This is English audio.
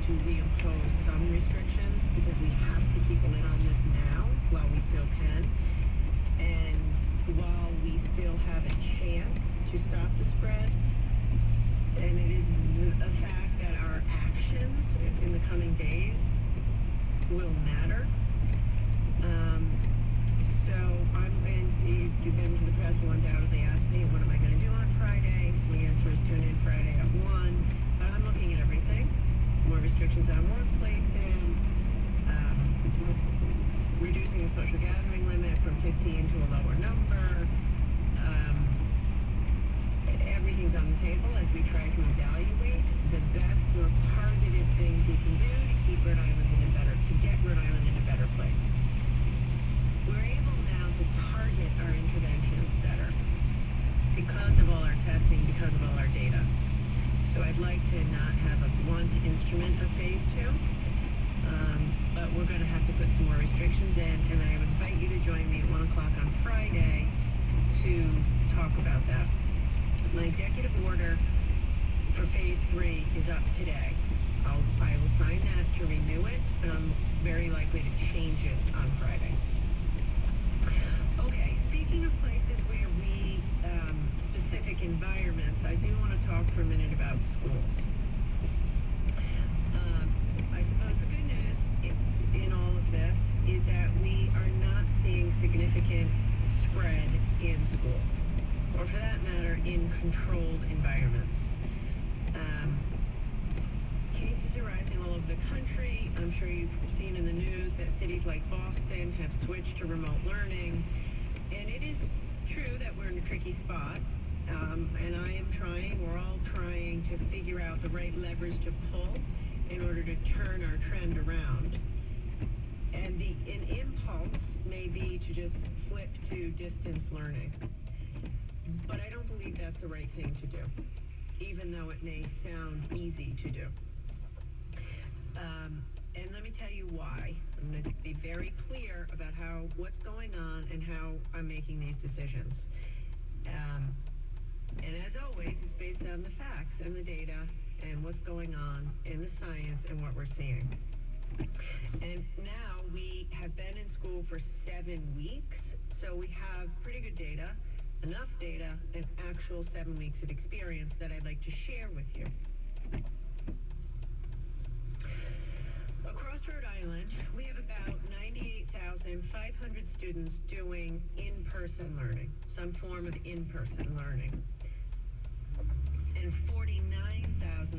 to reimpose some restrictions because we have to keep a lid on this now while we still can. And while we still have a chance to stop the spread, and it is a fact that our actions in the coming days will matter. And members of the press will undoubtedly ask me, what am I going to do on Friday? The answer is tune in Friday at 1. But I'm looking at everything. More restrictions on workplaces, reducing the social gathering limit from 15 to a lower number. Everything's on the table as we try to evaluate the best, most targeted things we can do to keep Rhode Island to get Rhode Island in a better place. We're able now to target our interventions better because of all our testing, because of all our data. So I'd like to not have a blunt instrument of phase 2, but we're going to have to put some more restrictions in, and I would invite you to join me at 1 o'clock on Friday to talk about that. My executive order for phase 3 is up today. I will sign that to renew it, and I'm very likely to change it on Friday. Okay, speaking of places where we, specific environments, I do want to talk for a minute about schools. I suppose the good news in all of this is that we are not seeing significant spread in schools, or for that matter, in controlled environments. Cases are rising all over the country. I'm sure you've seen in the news that cities like Boston have switched to remote learning. And it is true that we're in a tricky spot. And we're all trying to figure out the right levers to pull in order to turn our trend around. And an impulse may be to just flip to distance learning. But I don't believe that's the right thing to do, even though it may sound easy to do. And let me tell you why. I'm going to be very clear about what's going on and how I'm making these decisions. And as always, it's based on the facts and the data and what's going on in the science and what we're seeing. And now we have been in school for 7 weeks, so we have pretty good data, enough data, and actual 7 weeks of experience that I'd like to share with you. Across Rhode Island, we have about 98,500 students doing in-person learning, some form of in-person learning, and 49,000